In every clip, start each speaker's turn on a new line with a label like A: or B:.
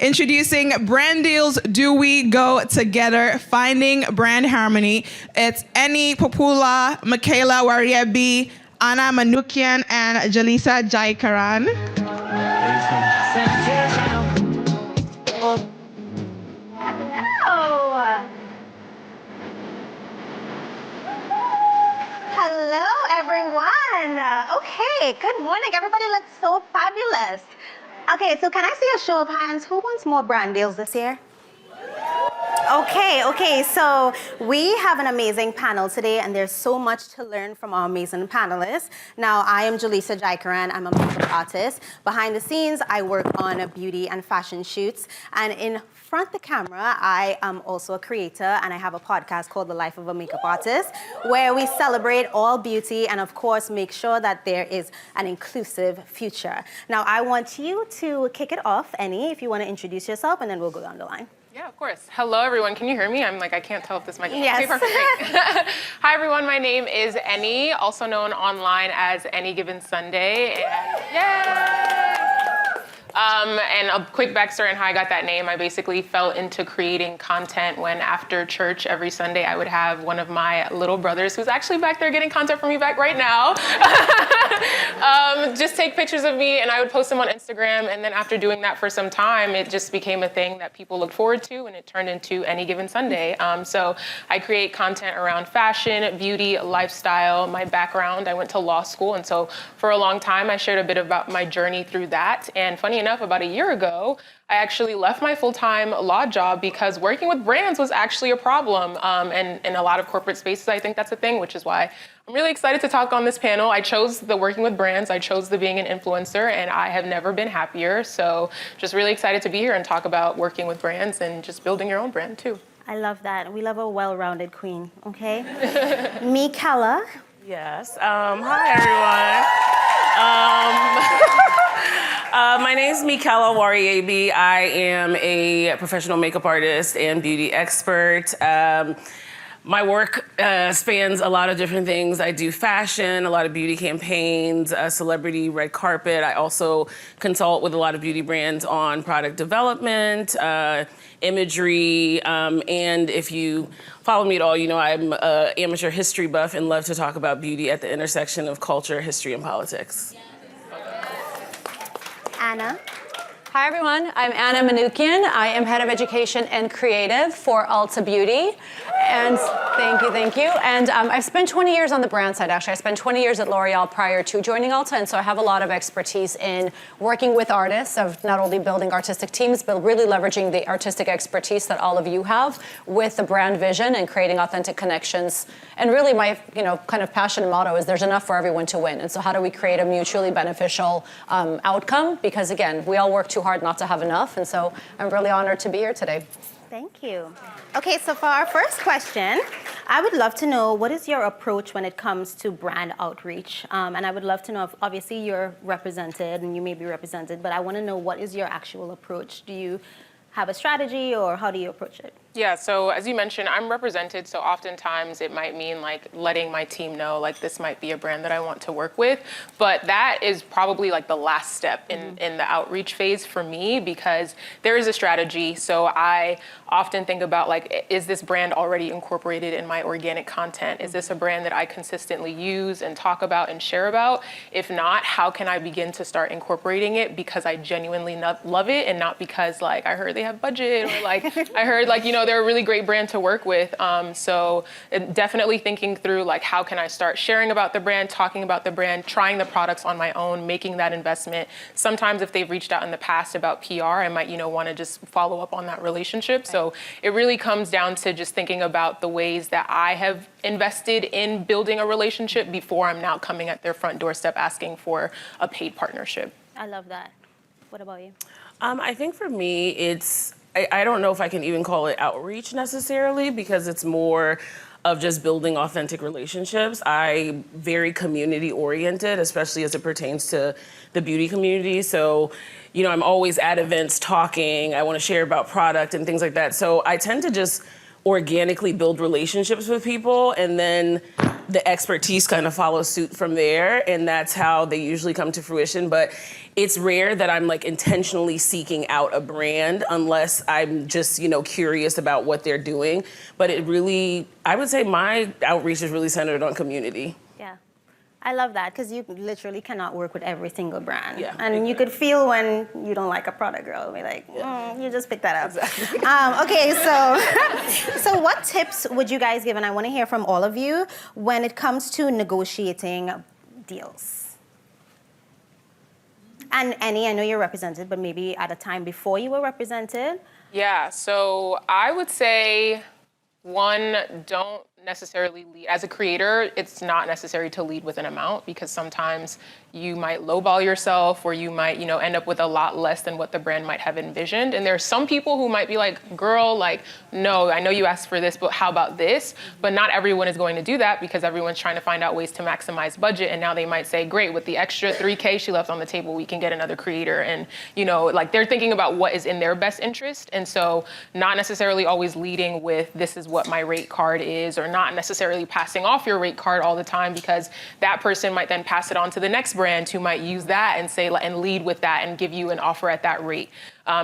A: Introducing Brand Deals Do We Go Together, Finding Brand Harmony. It's Eni Popula, Michaela Wariebi, Anna Manukian, and Jalisa Jaikaran.
B: Hello, everyone. Okay, good morning. Everybody looks so fabulous. Okay, so can I see a show of hands? Who wants more brand deals this year? Okay, so we have an amazing panel today, and there's so much to learn from our amazing panelists. Now, I am Jalisa Jaikaran. I'm a makeup artist. Behind the scenes, I work on beauty and fashion shoots. And in front of the camera, I am also a creator, and I have a podcast called The Life of a Makeup Artist, where we celebrate all beauty and, of course, make sure that there is an inclusive future. Now, I want you to kick it off, Eni, if you want to introduce yourself, and then we'll go down the line.
C: Yeah, of course. Hello, everyone. Can you hear me? I can't tell if this mic is
B: Yes.
C: okay, perfect. Great. Hi, everyone. My name is Eni, also known online as Any Given Sunday. And a quick backstory on how I got that name. I basically fell into creating content when after church every Sunday I would have one of my little brothers, who's actually back there getting content from me back right now, just take pictures of me, and I would post them on Instagram. And then after doing that for some time, it just became a thing that people looked forward to, and it turned into Any Given Sunday. So I create content around fashion, beauty, lifestyle, my background. I went to law school, and so for a long time I shared a bit about my journey through that. And funny enough, about a year ago, I actually left my full-time law job because working with brands was actually a problem. And in a lot of corporate spaces, I think that's a thing, which is why I'm really excited to talk on this panel. I chose the working with brands, I chose the being an influencer, and I have never been happier. So just really excited to be here and talk about working with brands and just building your own brand too.
B: I love that. We love a well-rounded queen, okay? Michaela.
D: Yes. Hi, everyone. My name is Michaela Wariebi. I am a professional makeup artist and beauty expert. My work spans a lot of different things. I do fashion, a lot of beauty campaigns, celebrity red carpet. I also consult with a lot of beauty brands on product development, imagery, and if you follow me at all, you know I'm an amateur history buff and love to talk about beauty at the intersection of culture, history, and politics.
B: Anna.
E: Hi, everyone. I'm Anna Manukian. I am Head of Education and Creative for Ulta Beauty. And thank you. And I've spent 20 years on the brand side, actually. I spent 20 years at L'Oreal prior to joining Ulta, and so I have a lot of expertise in working with artists, of not only building artistic teams, but really leveraging the artistic expertise that all of you have with the brand vision and creating authentic connections. And really my, kind of passion and motto is there's enough for everyone to win. And so how do we create a mutually beneficial outcome? Because again, we all work too hard not to have enough, and so I'm really honored to be here today.
B: Thank you. Okay, so for our first question, I would love to know, what is your approach when it comes to brand outreach? And I would love to know if, obviously, you're represented, and you may be represented, but I want to know, what is your actual approach? Do you have a strategy, or how do you approach it?
C: Yeah, so as you mentioned, I'm represented, so oftentimes it might mean letting my team know this might be a brand that I want to work with, but that is probably the last step in the outreach phase for me, because there is a strategy. So I often think about is this brand already incorporated in my organic content? Is this a brand that I consistently use and talk about and share about? If not, how can I begin to start incorporating it because I genuinely love it, and not because I heard they have budget, or I heard they're a really great brand to work with. So definitely thinking through how can I start sharing about the brand, talking about the brand, trying the products on my own, making that investment. Sometimes if they've reached out in the past about PR, I might want to just follow up on that relationship. Right. So it really comes down to just thinking about the ways that I have invested in building a relationship before I'm now coming at their front doorstep asking for a paid partnership.
B: I love that. What about you?
D: I think for me, I don't know if I can even call it outreach necessarily, because it's more of just building authentic relationships. I'm very community oriented, especially as it pertains to the beauty community. So, I'm always at events talking, I want to share about product and things like that. So I tend to just organically build relationships with people, and then the expertise kind of follows suit from there, and that's how they usually come to fruition. But it's rare that I'm like intentionally seeking out a brand unless I'm just, curious about what they're doing. But it really, I would say my outreach is really centered on community.
B: Yeah. I love that because you literally cannot work with every single brand.
D: Yeah,
B: And you could feel when you don't like a product, girl. Be like, you just pick that up.
D: Exactly.
B: Okay, so what tips would you guys give, and I want to hear from all of you, when it comes to negotiating deals? And Annie, I know you're represented, but maybe at a time before you were represented.
C: Yeah, so I would say, one, don't necessarily lead. As a creator, it's not necessary to lead with an amount because sometimes you might lowball yourself or you might, end up with a lot less than what the brand might have envisioned. And there's some people who might be like, girl, like, no, I know you asked for this, but how about this? But not everyone is going to do that because everyone's trying to find out ways to maximize budget. And now they might say, great, with the extra $3K she left on the table, we can get another creator. And, like they're thinking about what is in their best interest. And so not necessarily always leading with this is what my rate card is, or not necessarily passing off your rate card all the time because that person might then pass it on to the next brand who might use that and say and lead with that and give you an offer at that rate.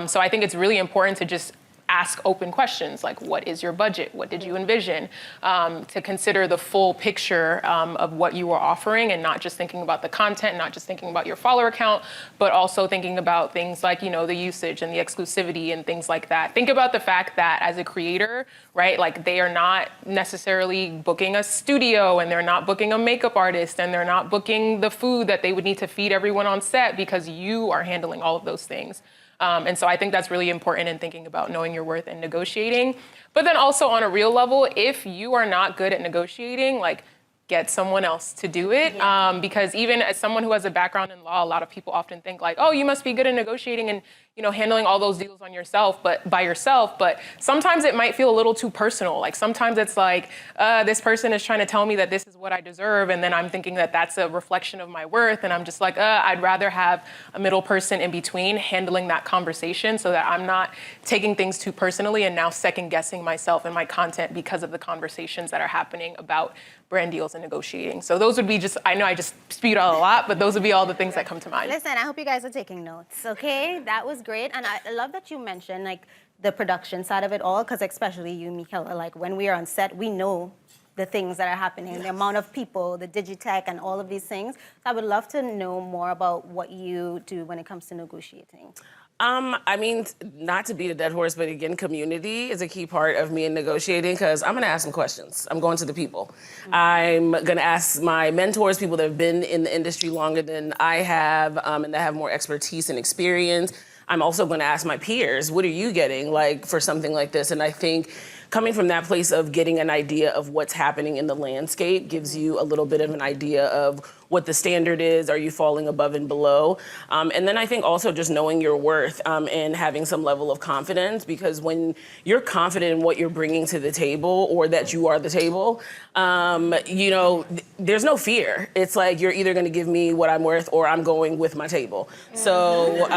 C: So I think it's really important to just ask open questions like, what is your budget? What did you envision? To consider the full picture of what you are offering and not just thinking about the content, not just thinking about your follower count, but also thinking about things like, the usage and the exclusivity and things like that. Think about the fact that as a creator, right, like they are not necessarily booking a studio and they're not booking a makeup artist and they're not booking the food that they would need to feed everyone on set because you are handling all of those things. And so I think that's really important in thinking about knowing your worth and negotiating. But then also on a real level, if you are not good at negotiating, like get someone else to do it. Because even as someone who has a background in law, a lot of people often think like, oh, you must be good at negotiating and handling all those deals on yourself, but by yourself. But sometimes it might feel a little too personal. Like sometimes it's like, this person is trying to tell me that this is what I deserve. And then I'm thinking that that's a reflection of my worth. And I'm just like, I'd rather have a middle person in between handling that conversation so that I'm not taking things too personally and now second guessing myself and my content because of the conversations that are happening about brand deals and negotiating. So those would be I know I just spewed out a lot, but those would be all the things that come to mind.
B: Listen, I hope you guys are taking notes, okay? That was great. And I love that you mentioned like the production side of it all, because especially you, Michaela, like when we are on set, we know the things that are happening, the amount of people, the digitech and all of these things. So I would love to know more about what you do when it comes to negotiating.
D: I mean, not to beat a dead horse, but again, community is a key part of me in negotiating because I'm gonna ask some questions. I'm going to the people. I'm gonna ask my mentors, people that have been in the industry longer than I have, and that have more expertise and experience. I'm also gonna ask my peers, what are you getting like for something like this? And I think coming from that place of getting an idea of what's happening in the landscape gives you a little bit of an idea of what the standard is, are you falling above and below? And then I think also just knowing your worth and having some level of confidence, because when you're confident in what you're bringing to the table or that you are the table, there's no fear. It's like you're either gonna give me what I'm worth or I'm going with my table. So,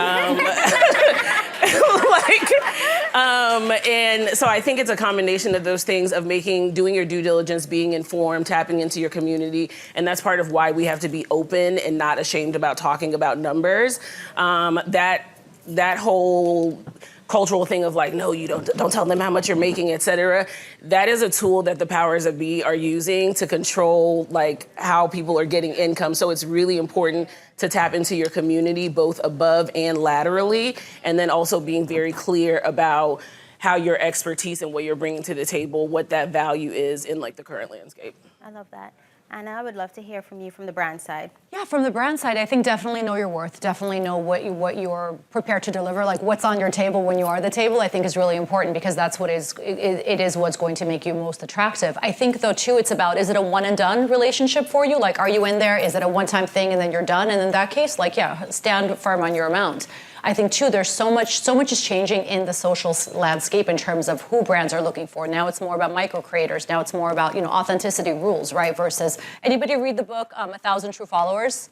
D: and so I think it's a combination of those things of doing your due diligence, being informed, tapping into your community, and that's part of why we have to be open and not ashamed about talking about numbers. That whole cultural thing of like, no, you don't tell them how much you're making, et cetera. That is a tool that the powers that be are using to control like how people are getting income. So it's really important to tap into your community, both above and laterally, and then also being very clear about how your expertise and what you're bringing to the table, what that value is in like the current landscape.
B: I love that. Anna, I would love to hear from you from the brand side.
E: Yeah, from the brand side, I think definitely know your worth. Definitely know what you're prepared to deliver. Like what's on your table when you are the table, I think is really important because that's what it is what's going to make you most attractive. I think though too, it's about, is it a one and done relationship for you? Like, are you in there? Is it a one-time thing and then you're done? And in that case, like, yeah, stand firm on your amount. I think too, there's so much is changing in the social landscape in terms of who brands are looking for. Now it's more about micro creators. Now it's more about, authenticity rules, right? Versus, anybody read the book, 1,000 True Followers?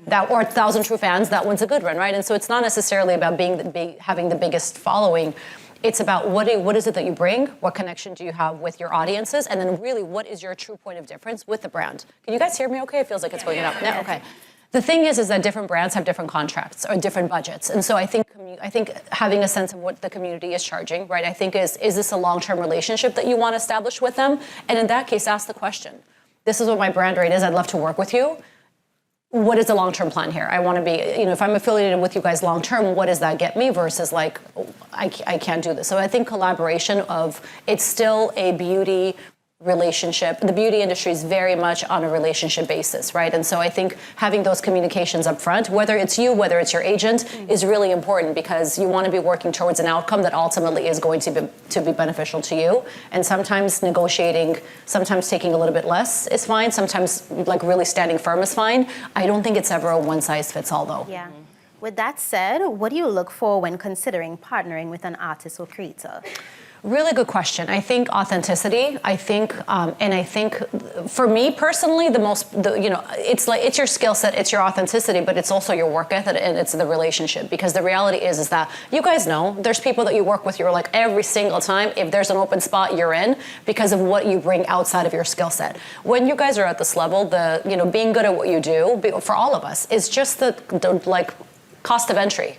E: Or 1,000 True Fans, that one's a good one, right? And so it's not necessarily about having the biggest following. It's about what is it that you bring? What connection do you have with your audiences? And then really, what is your true point of difference with the brand? Can you guys hear me okay? It feels like it's going up. No? Okay. The thing is that different brands have different contracts or different budgets, and so I think having a sense of what the community is charging, right? I think is this a long-term relationship that you want to establish with them? And in that case, ask the question: this is what my brand rate is. I'd love to work with you. What is the long-term plan here? I want to be, if I'm affiliated with you guys long-term, what does that get me versus like, I can't do this. So I think collaboration it's still a beauty relationship. The beauty industry is very much on a relationship basis, right? And so I think having those communications up front, whether it's you, whether it's your agent, is really important because you want to be working towards an outcome that ultimately is going to be beneficial to you. And sometimes negotiating, sometimes taking a little bit less is fine. Sometimes like really standing firm is fine. I don't think it's ever a one size fits all though.
B: Yeah. With that said, what do you look for when considering partnering with an artist or creator?
E: Really good question. I think authenticity. I think for me personally, it's your skill set, it's your authenticity, but it's also your work ethic and it's the relationship. Because the reality is that you guys know there's people that you work with. You're like every single time, if there's an open spot, you're in because of what you bring outside of your skill set. When you guys are at this level, being good at what you do for all of us is just the cost of entry.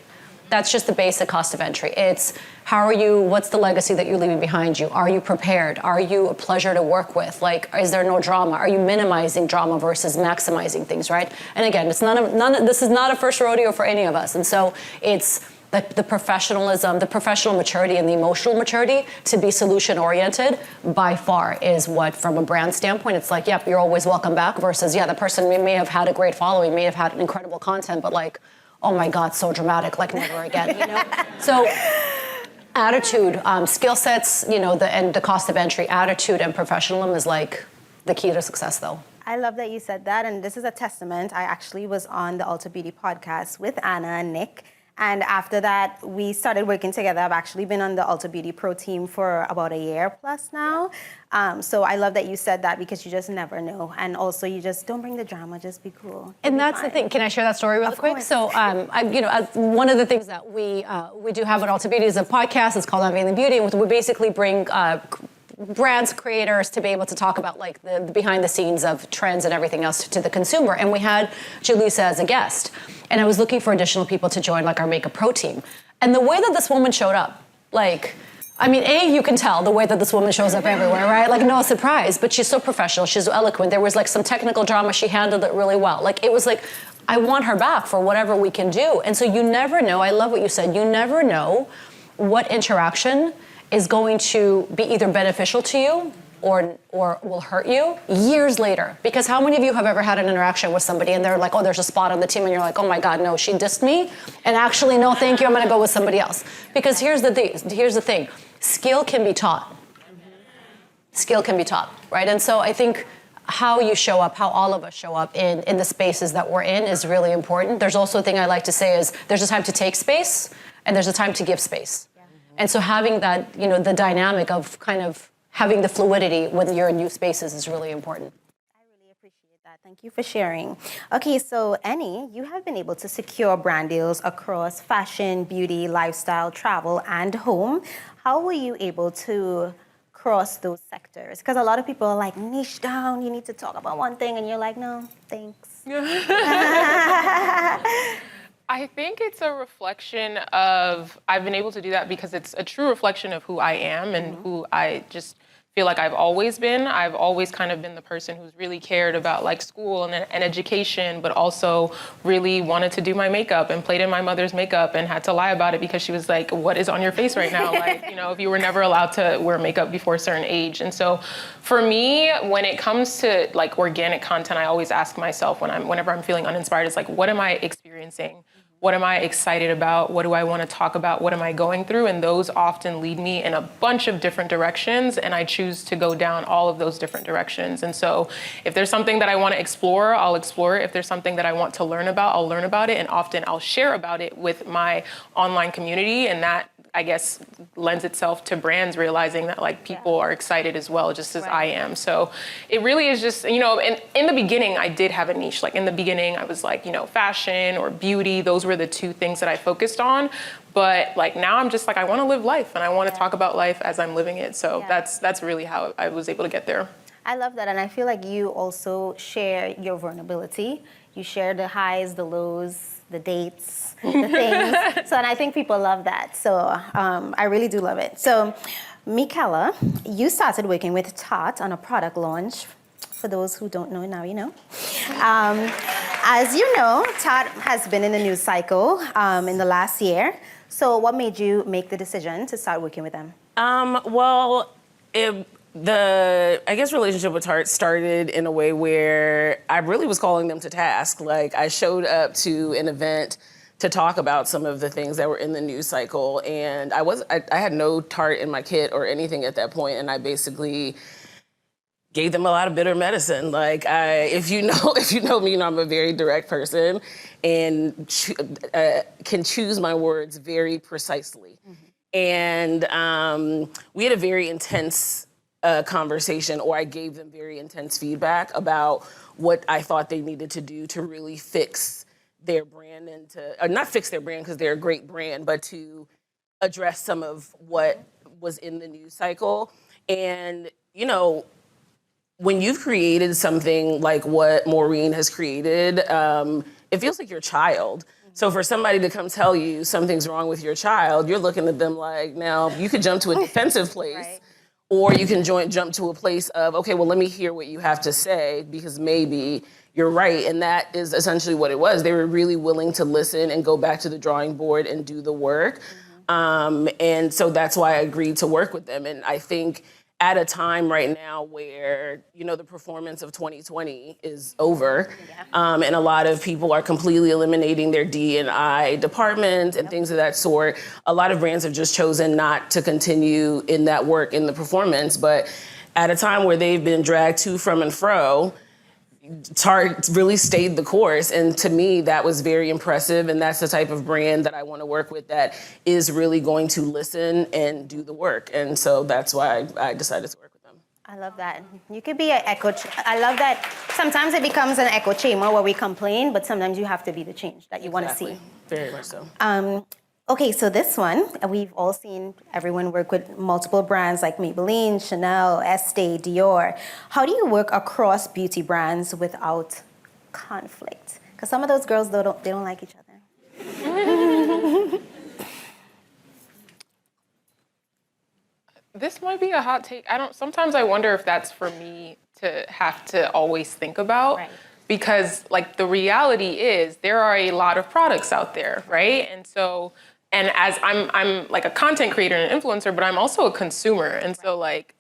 E: That's just the basic cost of entry. It's what's the legacy that you're leaving behind you? Are you prepared? Are you a pleasure to work with? Like, is there no drama? Are you minimizing drama versus maximizing things, right? And again, this is not a first rodeo for any of us. And so it's the professionalism, the professional maturity and the emotional maturity to be solution oriented by far is what, from a brand standpoint, it's like, yep, you're always welcome back versus, the person may have had a great following, may have had incredible content, but like, oh my God, so dramatic, like never again, So attitude, skill sets, and the cost of entry, attitude and professionalism is like the key to success though.
B: I love that you said that, and this is a testament. I actually was on the Ulta Beauty podcast with Anna and Nick, and after that, we started working together. I've actually been on the Ulta Beauty Pro team for about a year plus now. So I love that you said that because you just never know. And also, you just don't bring the drama, just be cool.
E: And that's the thing. Can I share that story really quick?
B: Course.
E: So, one of the things that we do have at Ulta Beauty is a podcast. It's called Unveiling Beauty, and we basically bring brands, creators to be able to talk about like the behind the scenes of trends and everything else to the consumer. And we had Jaleesa as a guest. And I was looking for additional people to join like our Makeup Pro team. And the way that this woman showed up, you can tell the way that this woman shows up everywhere, right? Like no surprise, but she's so professional, she's so eloquent. There was like some technical drama, she handled it really well. Like it was like, I want her back for whatever we can do. And so you never know, I love what you said, you never know what interaction is going to be either beneficial to you or will hurt you years later. Because how many of you have ever had an interaction with somebody and they're like, oh, there's a spot on the team and you're like, oh my God, no, she dissed me. And actually, no, thank you, I'm gonna go with somebody else. Because here's the thing, skill can be taught. Skill can be taught, right? And so I think how you show up, how all of us show up in the spaces that we're in is really important. There's also a thing I like to say is there's a time to take space and there's a time to give space. And so having that, the dynamic of kind of having the fluidity when you're in new spaces is really important.
B: I really appreciate that. Thank you for sharing. Okay, so Annie, you have been able to secure brand deals across fashion, beauty, lifestyle, travel, and home. How were you able to cross those sectors? Because a lot of people are like, niche down, you need to talk about one thing, and you're like, no, thanks.
C: I think it's a reflection of, I've been able to do that because it's a true reflection of who I am and who I just feel like I've always been. I've always kind of been the person who's really cared about like school and education, but also really wanted to do my makeup and played in my mother's makeup and had to lie about it because she was like, what is on your face right now? Like, if you were never allowed to wear makeup before a certain age. And so for me, when it comes to like organic content, I always ask myself whenever I'm feeling uninspired, it's like, what am I experiencing? What am I excited about? What do I want to talk about? What am I going through? And those often lead me in a bunch of different directions, and I choose to go down all of those different directions. And so if there's something that I want to explore, I'll explore it. If there's something that I want to learn about, I'll learn about it. And often I'll share about it with my online community, and that, I guess, lends itself to brands realizing that like people are excited as well, just as I am. So it really is just, and in the beginning, I did have a niche. Like in the beginning, I was like, fashion or beauty. Those were the two things that I focused on. But like now I'm just like, I want to live life and I want to talk about life as I'm living it. So that's really how I was able to get there.
B: I love that, and I feel like you also share your vulnerability. You share the highs, the lows, the dates, the things. So, and I think people love that. So I really do love it. So, Michaela, you started working with Tarte on a product launch. For those who don't know, now you know. As you know, Tarte has been in the news cycle in the last year. So what made you make the decision to start working with them?
D: Well, I guess relationship with Tarte started in a way where I really was calling them to task. Like, I showed up to an event to talk about some of the things that were in the news cycle, and I had no Tarte in my kit or anything at that point, and I basically gave them a lot of bitter medicine. Like, if you know me, you know I'm a very direct person, and can choose my words very precisely. And we had a very intense conversation, or I gave them very intense feedback about what I thought they needed to do to really fix their brand, and not fix their brand because they're a great brand, but to address some of what was in the news cycle. And, you know, when you've created something like what Maureen has created, it feels like your child. So for somebody to come tell you something's wrong with your child, you're looking at them like, now you could jump to a defensive place,
B: Right.
D: or you can jump to a place of, okay, well, let me hear what you have to say, because maybe you're right. And that is essentially what it was. They were really willing to listen and go back to the drawing board and do the work. And so that's why I agreed to work with them. And I think at a time right now where, you know, the performance of 2020 is over, and a lot of people are completely eliminating their D&I department and things of that sort, a lot of brands have just chosen not to continue in that work, in the performance. But at a time where they've been dragged to, from, and fro, Tarte really stayed the course, and to me that was very impressive, and that's the type of brand that I want to work with, that is really going to listen and do the work. And so that's why I decided to work with them.
B: I love that. You could be an echo. I love that. Sometimes it becomes an echo chamber where we complain, but sometimes you have to be the change that you want to see.
D: Very much so.
B: Okay, so this one, we've all seen everyone work with multiple brands like Maybelline, Chanel, Estee, Dior. How do you work across beauty brands without conflict? Because some of those girls, they don't like each other.
C: This might be a hot take. Sometimes I wonder if that's for me to have to always think about.
B: Right.
C: Because like the reality is there are a lot of products out there, right? And as I'm like a content creator and an influencer, but I'm also a consumer. And so like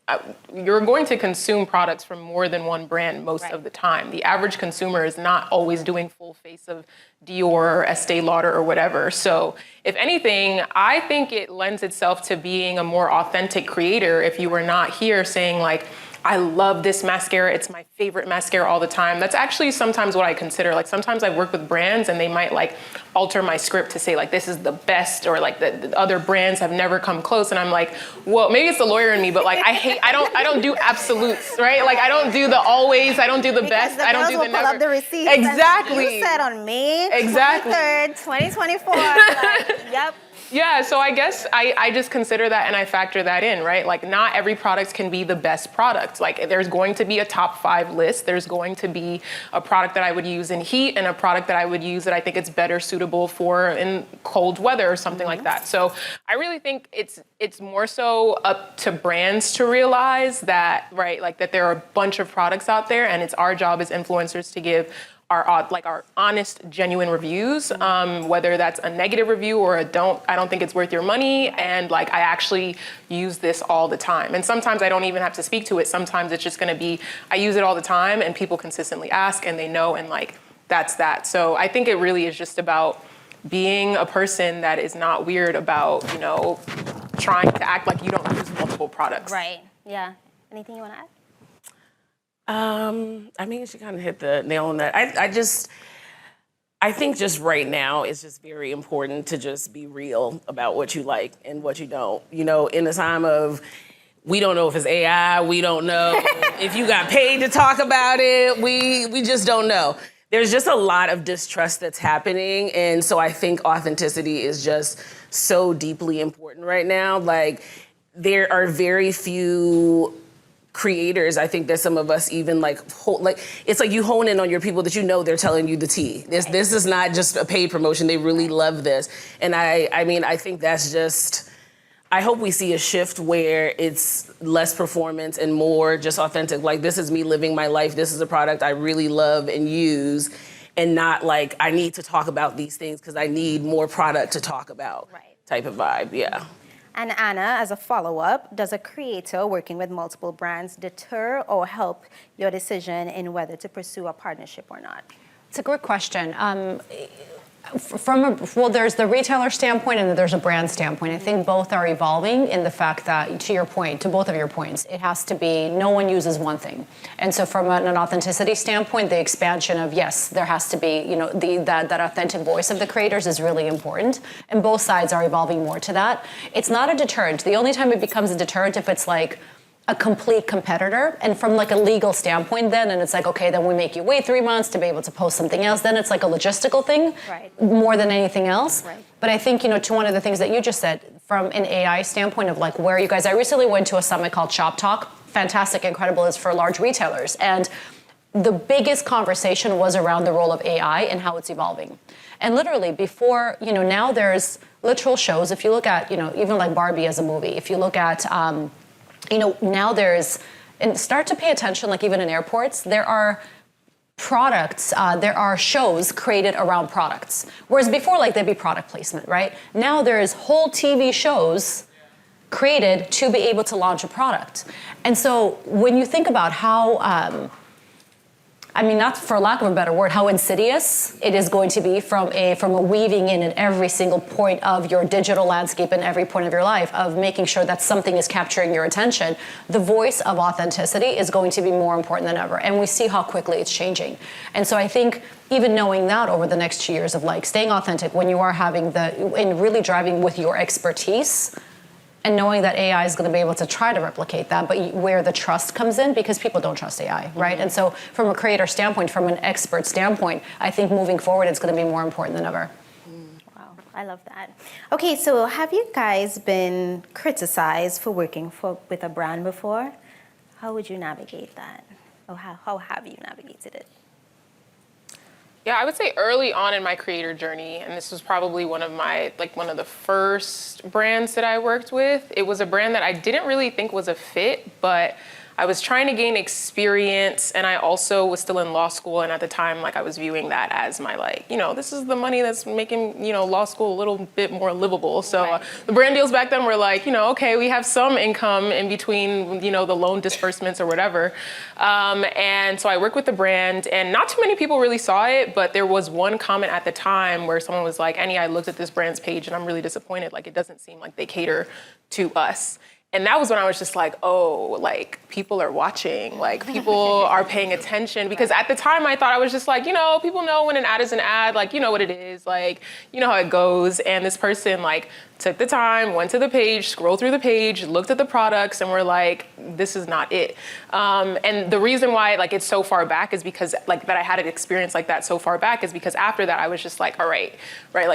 C: you're going to consume products from more than one brand most of the time. The average consumer is not always doing full face of Dior or Estee Lauder or whatever. So if anything, I think it lends itself to being a more authentic creator if you were not here saying like, I love this mascara. It's my favorite mascara all the time. That's actually sometimes what I consider. Like sometimes I've worked with brands and they might like alter my script to say like this is the best, or like the other brands have never come close. And I'm like, well, maybe it's the lawyer in me, but like I don't do absolutes, right? Like I don't do the always. I don't do the best. I don't do the never.
B: Pull up the receipts.
C: Exactly.
B: You said on May 23rd, 2024. Like, yep.
C: Yeah, so I guess I just consider that and I factor that in, right? Like not every product can be the best product. Like there's going to be a top 5 list. There's going to be a product that I would use in heat and a product that I would use that I think it's better suitable for in cold weather or something like that. So I really think it's more so up to brands to realize that, right? Like that there are a bunch of products out there and it's our job as influencers to give our honest, genuine reviews, whether that's a negative review or I don't think it's worth your money, and like I actually use this all the time. And sometimes I don't even have to speak to it. Sometimes it's just gonna be, I use it all the time and people consistently ask and they know, and like, that's that. So I think it really is just about being a person that is not weird about, you know, trying to act like you don't use multiple products.
B: Right, yeah. Anything you wanna add?
D: I mean, she kind of hit the nail on that. I think just right now, it's just very important to just be real about what you like and what you don't. You know, in the time of, we don't know if it's AI, we don't know if you got paid to talk about it, we just don't know. There's just a lot of distrust that's happening, and so I think authenticity is just so deeply important right now. Like, there are very few creators, I think that some of us even it's like you hone in on your people that you know they're telling you the tea. This is not just a paid promotion. They really love this. And I mean, I think that's just, I hope we see a shift where it's less performance and more just authentic. Like, this is me living my life. This is a product I really love and use, and not like I need to talk about these things because I need more product to talk about type of vibe, yeah.
B: And Anna, as a follow-up, does a creator working with multiple brands deter or help your decision in whether to pursue a partnership or not?
E: It's a great question. There's the retailer standpoint and then there's a brand standpoint. I think both are evolving in the fact that, to your point, to both of your points, it has to be, no one uses one thing. And so from an authenticity standpoint, the expansion of, yes, there has to be, that authentic voice of the creators is really important. And both sides are evolving more to that. It's not a deterrent. The only time it becomes a deterrent if it's like a complete competitor, and from like a legal standpoint then, and it's like, okay, then we make you wait 3 months to be able to post something else, then it's like a logistical thing more than anything else. But I think, to one of the things that you just said, from an AI standpoint of like where you guys, I recently went to a summit called Shop Talk, fantastic, incredible, it's for large retailers, and the biggest conversation was around the role of AI and how it's evolving. And literally before, now there's literal shows, if you look at, even like Barbie as a movie, if you look at, now and start to pay attention, like even in airports, there are products, there are shows created around products. Whereas before, like there'd be product placement, right? Now there's whole TV shows created to be able to launch a product. And so when you think about how, not for lack of a better word, how insidious it is going to be from a weaving in at every single point of your digital landscape and every point of your life of making sure that something is capturing your attention, the voice of authenticity is going to be more important than ever. And we see how quickly it's changing. And so I think even knowing that over the next 2 years of like staying authentic when you are and really driving with your expertise, and knowing that AI is going to be able to try to replicate that, but where the trust comes in, because people don't trust AI, right? And so from a creator standpoint, from an expert standpoint, I think moving forward, it's going to be more important than ever.
B: Wow, I love that. Okay, so have you guys been criticized for working with a brand before? How would you navigate that? Or how have you navigated it?
C: Yeah, I would say early on in my creator journey, and this was probably one of the first brands that I worked with. It was a brand that I didn't really think was a fit, but I was trying to gain experience, and I also was still in law school, and at the time, I was viewing that as my, this is the money that's making, law school a little bit more livable. So the brand deals back then were like, okay, we have some income in between, the loan disbursements or whatever. And so I worked with the brand, and not too many people really saw it, but there was one comment at the time where someone was like, Annie, I looked at this brand's page, and I'm really disappointed. It doesn't seem like they cater to us. And that was when I was just like, oh, people are watching, people are paying attention. Because at the time I thought I was just like, people know when an ad is an ad, you know what it is, you know how it goes. And this person took the time, went to the page, scrolled through the page, looked at the products, and were like, this is not it. And the reason why it's so far back is because that I had an experience like that so far back is because after that I was just like, all right,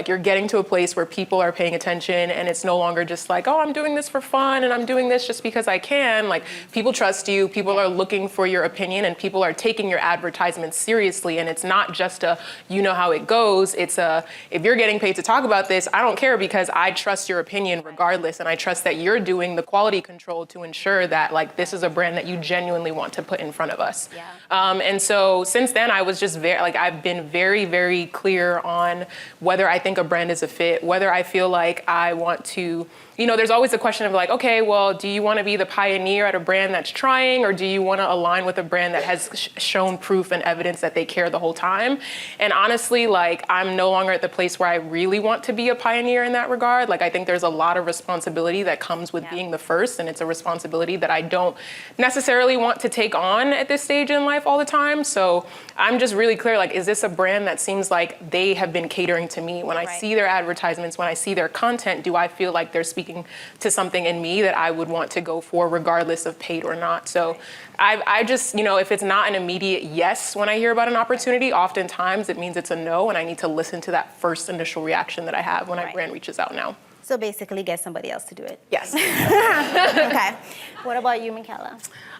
C: you're getting to a place where people are paying attention, and it's no longer just oh, I'm doing this for fun and I'm doing this just because I can. People trust you, people are looking for your opinion, and people are taking your advertisements seriously. And it's not just you know how it goes. It's if you're getting paid to talk about this, I don't care because I trust your opinion regardless, and I trust that you're doing the quality control to ensure that this is a brand that you genuinely want to put in front of us. And so since then I was just I've been very, very clear on whether I think a brand is a fit, whether I feel like I want to, there's always a question of okay, well, do you want to be the pioneer at a brand that's trying, or do you want to align with a brand that has shown proof and evidence that they care the whole time? And honestly, I'm no longer at the place where I really want to be a pioneer in that regard. I think there's a lot of responsibility that comes with being the first, and it's a responsibility that I don't necessarily want to take on at this stage in life all the time. So I'm just really clear, is this a brand that seems like they have been catering to me? When I see their advertisements, when I see their content, do I feel like they're speaking to something in me that I would want to go for regardless of paid or not? So I just, if it's not an immediate yes when I hear about an opportunity, oftentimes it means it's a no, and I need to listen to that first initial reaction that I have when a brand reaches out now.
B: So basically get somebody else to do it.
C: Yes.
B: Okay. What about you, Michaela?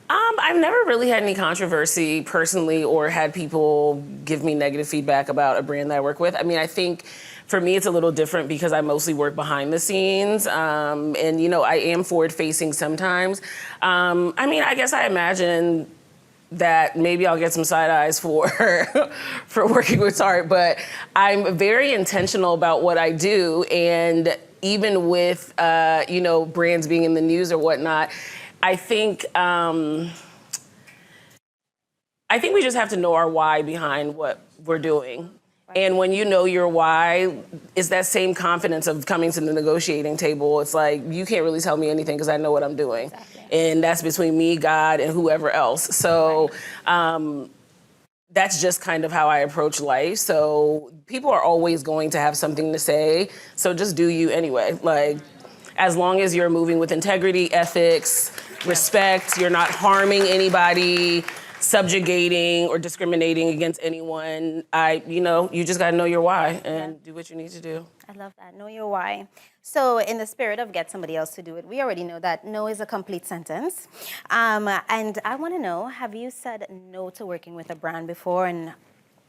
D: I've never really had any controversy personally or had people give me negative feedback about a brand that I work with. I mean, I think for me it's a little different because I mostly work behind the scenes. And, you know, I am forward facing sometimes. I mean, I guess I imagine that maybe I'll get some side eyes for for working with Tarte, but I'm very intentional about what I do. And even with, you know, brands being in the news or whatnot, I think we just have to know our why behind what we're doing. And when you know your why, it's that same confidence of coming to the negotiating table. It's like, you can't really tell me anything because I know what I'm doing. Exactly. And that's between me, God, and whoever else. So that's just kind of how I approach life. So people are always going to have something to say. So just do you anyway. Like, as long as you're moving with integrity, ethics, respect, you're not harming anybody, subjugating or discriminating against anyone, you just gotta know your why and do what you need to do.
B: I love that. Know your why. So in the spirit of get somebody else to do it, we already know that no is a complete sentence. And I want to know, have you said no to working with a brand before, and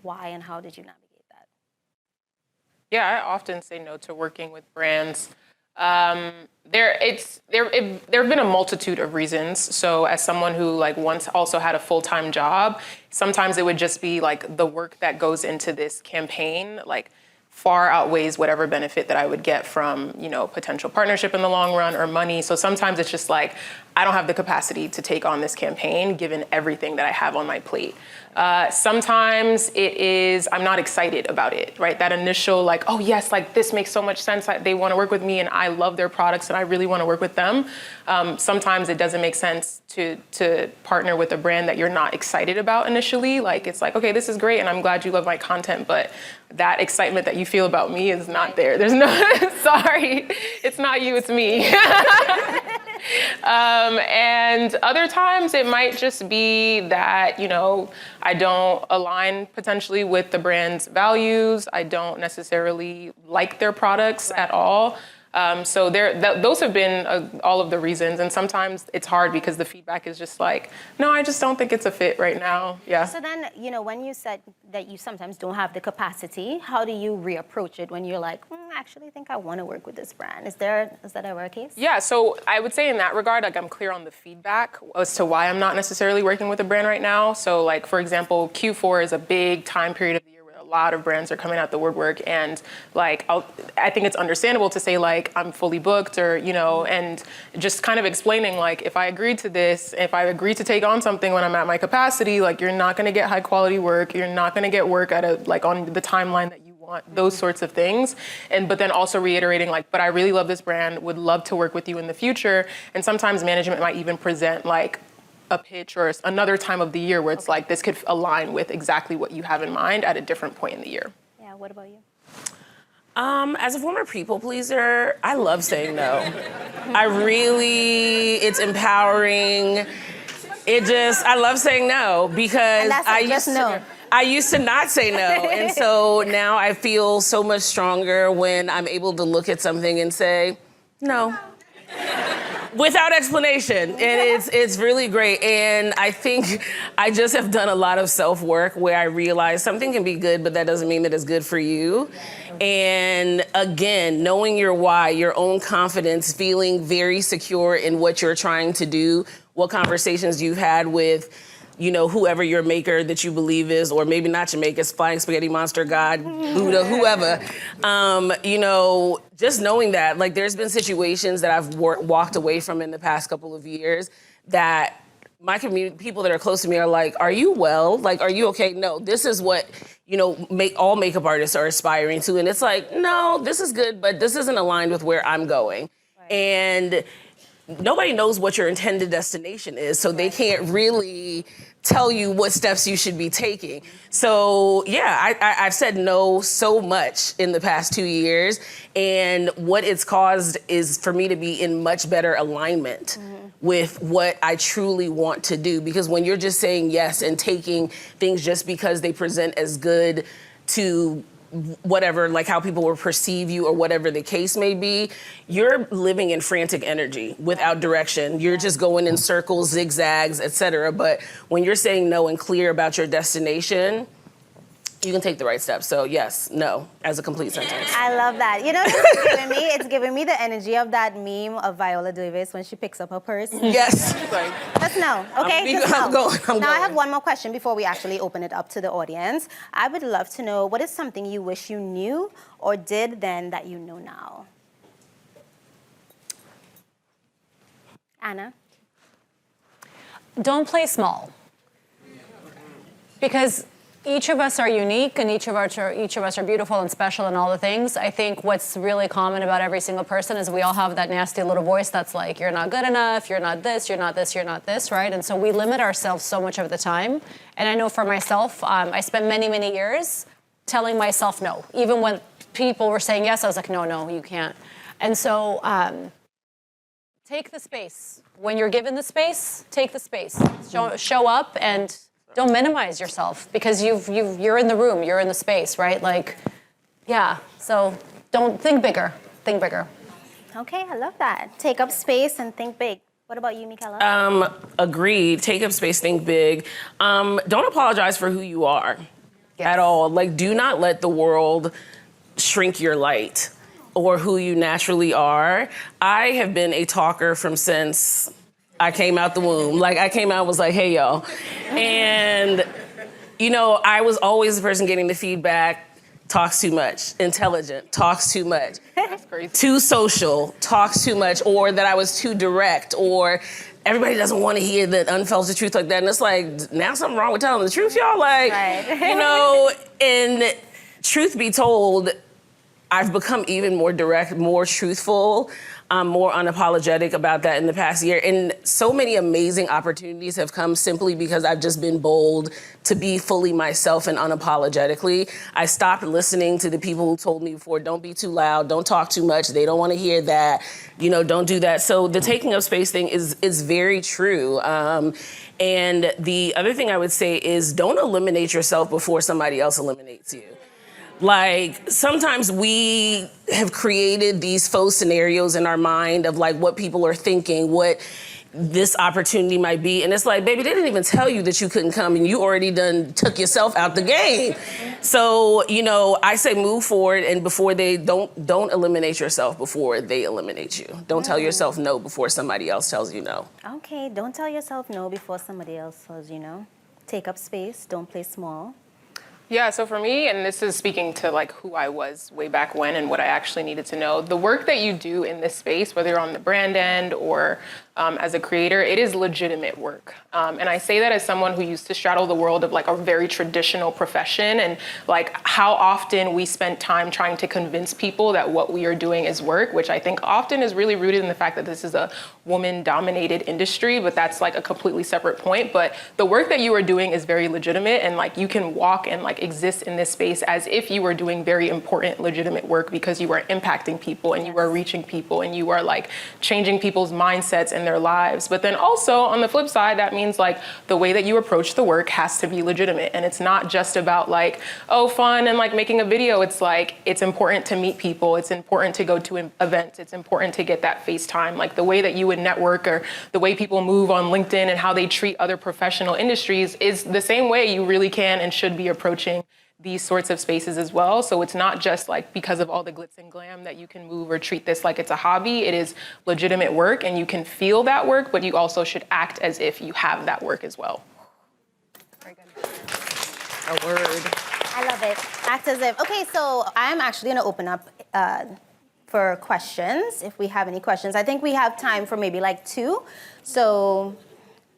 B: why and how did you navigate that?
C: Yeah, I often say no to working with brands. There have been a multitude of reasons. So as someone who like once also had a full-time job, sometimes it would just be like the work that goes into this campaign, like far outweighs whatever benefit that I would get from, you know, potential partnership in the long run or money. So sometimes it's just like, I don't have the capacity to take on this campaign given everything that I have on my plate. Sometimes it is, I'm not excited about it, right? That initial like, oh yes, like this makes so much sense. They want to work with me and I love their products and I really want to work with them. Sometimes it doesn't make sense to partner with a brand that you're not excited about initially. Like it's like, okay, this is great and I'm glad you love my content, but that excitement that you feel about me is not there. There's no, sorry, it's not you, it's me. And other times it might just be that, you know, I don't align potentially with the brand's values. I don't necessarily like their products at all. So those have been all of the reasons. And sometimes it's hard because the feedback is just like, no, I just don't think it's a fit right now. Yeah.
B: So then, you know, when you said that you sometimes don't have the capacity, how do you reapproach it when you're like, I actually think I want to work with this brand? Is that ever a case?
C: Yeah, so I would say in that regard, like I'm clear on the feedback as to why I'm not necessarily working with a brand right now. So like, for example, Q4 is a big time period of the year where a lot of brands are coming out the woodwork, and like I think it's understandable to say like I'm fully booked, or you know, and just kind of explaining like if I agreed to this, if I agreed to take on something when I'm at my capacity, like you're not going to get high quality work, you're not going to get work at on the timeline that you want, those sorts of things. But then also reiterating like, but I really love this brand, would love to work with you in the future. And sometimes management might even present like a pitch or another time of the year where it's like, this could align with exactly what you have in mind at a different point in the year.
B: Yeah, what about you?
D: As a former people pleaser, I love saying no. It's empowering. I love saying no because I used to not say no. And so now I feel so much stronger when I'm able to look at something and say, no. Without explanation. And it's really great. And I think I just have done a lot of self-work where I realize something can be good, but that doesn't mean that it's good for you. And again, knowing your why, your own confidence, feeling very secure in what you're trying to do, what conversations you've had with, you know, whoever your maker that you believe is, or maybe not your maker, Flying Spaghetti Monster, God, Buddha, whoever, you know, just knowing that, like, there's been situations that I've walked away from in the past couple of years that my community, people that are close to me are like, are you well? Like, are you okay? No, this is what, you know, all makeup artists are aspiring to. And it's like, no, this is good, but this isn't aligned with where I'm going. Right. And nobody knows what your intended destination is, so they can't really tell you what steps you should be taking. So yeah, I've said no so much in the past 2 years, and what it's caused is for me to be in much better alignment with what I truly want to do. Because when you're just saying yes and taking things just because they present as good to whatever, like how people will perceive you or whatever the case may be, you're living in frantic energy without direction. You're just going in circles, zigzags, etc. But when you're saying no and clear about your destination, you can take the right steps. So yes, no, as a complete sentence.
B: I love that. You know what it's giving me? It's giving me the energy of that meme of Viola Davis when she picks up her purse.
D: Yes.
B: Just no, okay? Just no.
D: I'm going.
B: Now I have one more question before we actually open it up to the audience. I would love to know, what is something you wish you knew or did then that you know now? Anna?
E: Don't play small. Because each of us are unique and each of us are beautiful and special and all the things. I think what's really common about every single person is we all have that nasty little voice that's like, you're not good enough, you're not this, you're not this, you're not this, right? And so we limit ourselves so much of the time. And I know for myself, I spent many, many years telling myself no. Even when people were saying yes, I was like, no, no, you can't. And so take the space. When you're given the space, take the space. Show up and don't minimize yourself because you're in the room, you're in the space, right? Like, yeah, so don't think bigger, think bigger.
B: Okay, I love that. Take up space and think big. What about you, Michaela?
D: Agreed, take up space, think big. Don't apologize for who you are at all. Like, do not let the world shrink your light or who you naturally are. I have been a talker since I came out the womb. Like, I came out was like, hey, y'all. And, you know, I was always the person getting the feedback, talks too much, intelligent, talks too much,
C: That's crazy.
D: too social, talks too much, or that I was too direct, or everybody doesn't want to hear the unfiltered truth like that. And it's like, now something wrong with telling the truth, y'all? Like, you know, and truth be told, I've become even more direct, more truthful, more unapologetic about that in the past year. And so many amazing opportunities have come simply because I've just been bold to be fully myself and unapologetically. I stopped listening to the people who told me before, don't be too loud, don't talk too much, they don't want to hear that, you know, don't do that. So the taking up space thing is very true. And the other thing I would say is don't eliminate yourself before somebody else eliminates you. Like, sometimes we have created these faux scenarios in our mind of like what people are thinking, what this opportunity might be. And it's like, baby, they didn't even tell you that you couldn't come and you already done took yourself out the game. So, you know, I say move forward and before they don't eliminate yourself before they eliminate you. Don't tell yourself no before somebody else tells you no.
B: Okay, don't tell yourself no before somebody else tells you no. Take up space, don't play small.
C: Yeah, so for me, and this is speaking to like who I was way back when and what I actually needed to know, the work that you do in this space, whether you're on the brand end or as a creator, it is legitimate work. And I say that as someone who used to straddle the world of like a very traditional profession and like how often we spent time trying to convince people that what we are doing is work, which I think often is really rooted in the fact that this is a woman-dominated industry, but that's like a completely separate point. But the work that you are doing is very legitimate and like you can walk and like exist in this space as if you were doing very important, legitimate work because you are impacting people and you are reaching people and you are like changing people's mindsets and their lives. But then also on the flip side, that means like the way that you approach the work has to be legitimate. And it's not just about like, oh, fun and like making a video. It's like, it's important to meet people. It's important to go to events. It's important to get that FaceTime. Like the way that you would network or the way people move on LinkedIn and how they treat other professional industries is the same way you really can and should be approaching these sorts of spaces as well. So it's not just like because of all the glitz and glam that you can move or treat this like it's a hobby. It is legitimate work and you can feel that work, but you also should act as if you have that work as well.
E: Very good.
C: A word.
B: I love it. Act as if. Okay, so I'm actually going to open up for questions, if we have any questions. I think we have time for maybe like 2. So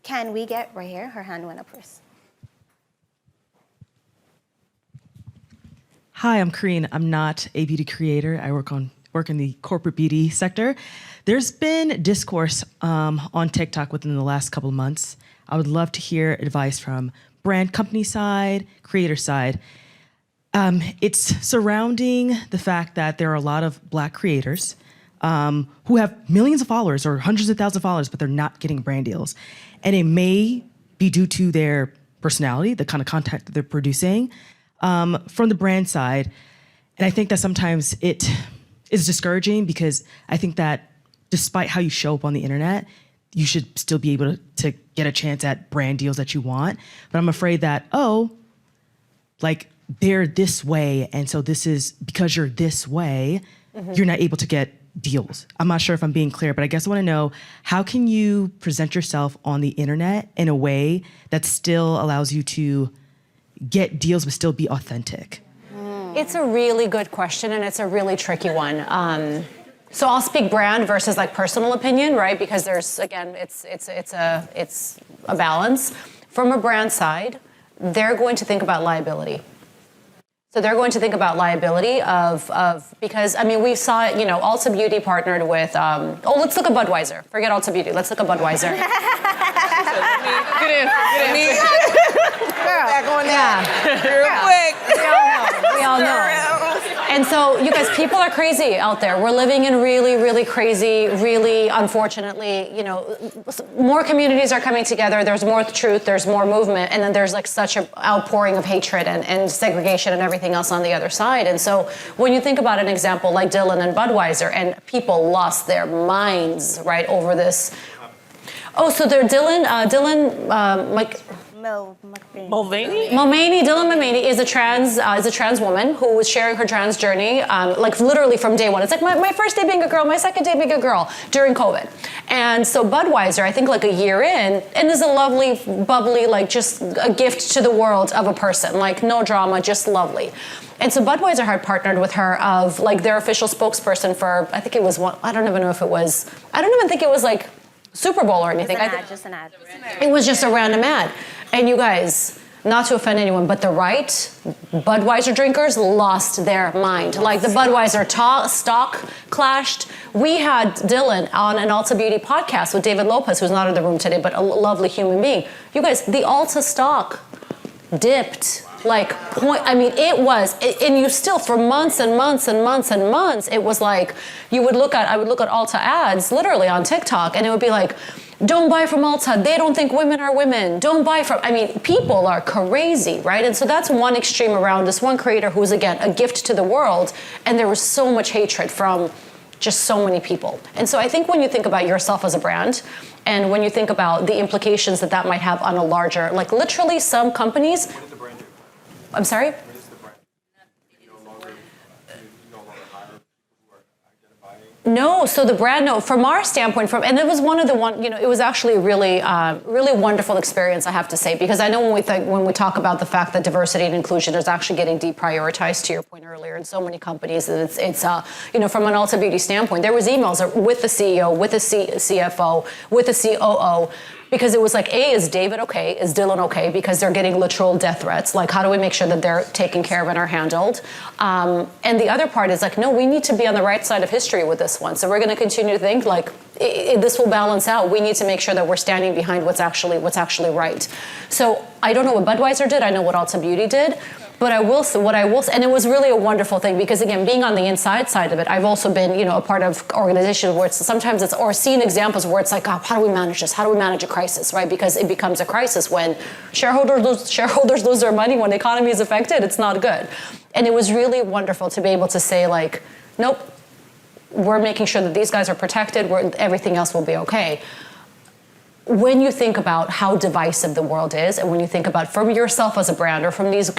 B: can we get right here? Her hand went up first.
F: Hi, I'm Kareen. I'm not a beauty creator. I work in the corporate beauty sector. There's been discourse on TikTok within the last couple of months. I would love to hear advice from brand company side, creator side. It's surrounding the fact that there are a lot of Black creators who have millions of followers or hundreds of thousands of followers, but they're not getting brand deals. And it may be due to their personality, the kind of content that they're producing. From the brand side, And I think that sometimes it is discouraging because I think that despite how you show up on the internet, you should still be able to get a chance at brand deals that you want. But I'm afraid that, like they're this way, and so this is because you're this way, you're not able to get deals. I'm not sure if I'm being clear, but I guess I want to know, how can you present yourself on the internet in a way that still allows you to get deals but still be authentic?
E: It's a really good question, and it's a really tricky one. So I'll speak brand versus like personal opinion, right? Because there's, again, it's a balance. From a brand side, they're going to think about liability. So they're going to think about liability of because, I mean, we saw it, Ulta Beauty partnered with, let's look at Budweiser. Forget Ulta Beauty, let's look at Budweiser.
C: Good answer.
A: Back on that.
E: Yeah.
A: Real quick.
E: We all know. And so, you guys, people are crazy out there. We're living in really, really crazy, really, unfortunately, more communities are coming together. There's more truth, there's more movement, and then there's like such an outpouring of hatred and segregation and everything else on the other side. And so, when you think about an example like Dylan and Budweiser, and people lost their minds, right, over this. Oh, so they're Dylan, Dylan Mulvaney is a trans woman who was sharing her trans journey, like literally from day one. It's like my first day being a girl, my second day being a girl during COVID. And so Budweiser, I think like a year in, and is a lovely, bubbly, like just a gift to the world of a person, like no drama, just lovely. And so Budweiser had partnered with her of like their official spokesperson for, I think it was one, I don't even think it was like Super Bowl or anything.
B: Just an ad.
E: It was just a random ad. And you guys, not to offend anyone, but the right Budweiser drinkers lost their mind. Like the Budweiser stock clashed. We had Dylan on an Ulta Beauty podcast with David Lopez, who's not in the room today, but a lovely human being. You guys, the Ulta stock dipped. It was, and you still, for months and months and months and months, it was like, I would look at Ulta ads, literally on TikTok, and it would be like, don't buy from Ulta, they don't think women are women, don't buy from, people are crazy, right? And so that's one extreme around this one creator who's, again, a gift to the world, and there was so much hatred from just so many people. And so I think when you think about yourself as a brand, and when you think about the implications that might have on a larger, like literally some companies. What did the brand do? I'm sorry?
G: What is the brand? You no longer hire people who are identifying?
E: No, so the brand, no, from our standpoint, and it was it was actually a really, really wonderful experience, I have to say, because I know when we talk about the fact that diversity and inclusion is actually getting deprioritized, to your point earlier, in so many companies, and it's from an Ulta Beauty standpoint, there was emails with the CEO, with the CFO, with the COO, because it was like, is David okay? Is Dylan okay? Because they're getting literal death threats. Like, how do we make sure that they're taken care of and are handled? And the other part is like, no, we need to be on the right side of history with this one. So we're going to continue to think like this will balance out. We need to make sure that we're standing behind what's actually right. So I don't know what Budweiser did. I know what Ulta Beauty did. But I will say, and it was really a wonderful thing because, again, being on the inside side of it, I've also been, a part of organizations where or seen examples where it's like, oh, how do we manage this? How do we manage a crisis, right? Because it becomes a crisis when shareholders lose their money, when the economy is affected, it's not good. And it was really wonderful to be able to say, like, nope, we're making sure that these guys are protected, everything else will be okay. When you think about how divisive the world is, and when you think about from yourself as a brand or from these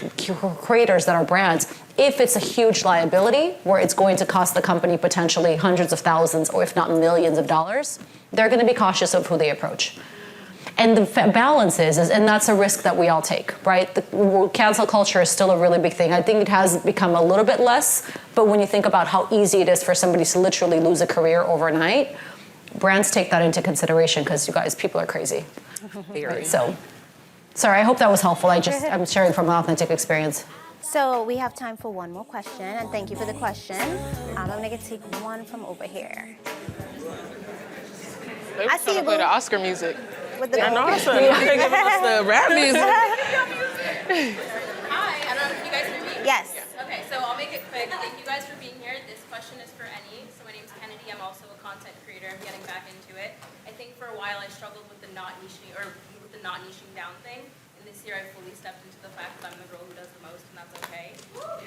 E: creators that are brands, if it's a huge liability where it's going to cost the company potentially hundreds of thousands or if not millions of dollars, they're going to be cautious of who they approach. And the balance is, and that's a risk that we all take, right? The cancel culture is still a really big thing. I think it has become a little bit less, but when you think about how easy it is for somebody to literally lose a career overnight, brands take that into consideration because you guys, people are crazy. So, sorry, I hope that was helpful. I'm sharing from an authentic experience.
B: So we have time for one more question, and thank you for the question. I'm gonna take one from over here.
C: They were trying to play the Oscar music.
B: With the
D: I know, so I'm thinking about the rap music.
H: Hi, I don't know if you guys hear me.
B: Yes.
H: Okay, so I'll make it quick. Thank you guys for being here. This question is for Annie. So my name's Kennedy. I'm also a content creator. I'm getting back into it. I think for a while I struggled with the not niching down thing. in this year I fully stepped into the fact that I'm the girl who does the most, and that's okay.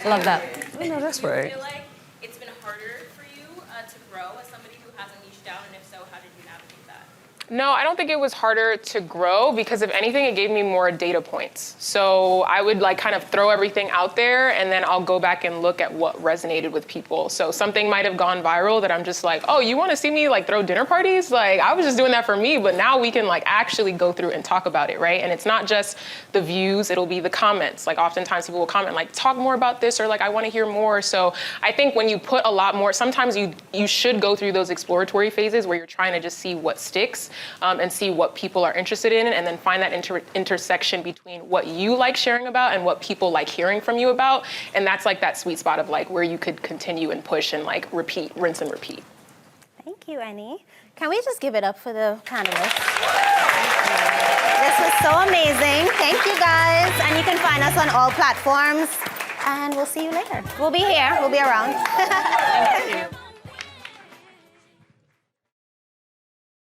E: Love that.
D: Oh, no, that's
H: Do you
D: right.
H: feel like it's been harder for you to grow as somebody who hasn't niched down, and if so, how did you navigate that?
C: No, I don't think it was harder to grow because if anything, it gave me more data points. So I would like kind of throw everything out there and then I'll go back and look at what resonated with people. So something might have gone viral that I'm just like, oh, you want to see me like throw dinner parties? Like I was just doing that for me, but now we can like actually go through and talk about it, right? And it's not just the views, it'll be the comments. Like oftentimes people will comment like, talk more about this or like, I want to hear more. So I think when you put a lot more, sometimes you should go through those exploratory phases where you're trying to just see what sticks. And see what people are interested in, and then find that intersection between what you like sharing about and what people like hearing from you about. And that's like that sweet spot of like where you could continue and push and like repeat, rinse and repeat.
B: Thank you, Annie. Can we just give it up for the panelists? This was so amazing. Thank you, guys. And you can find us on all platforms. And we'll see you later. We'll be here. We'll be around.
C: Thank you.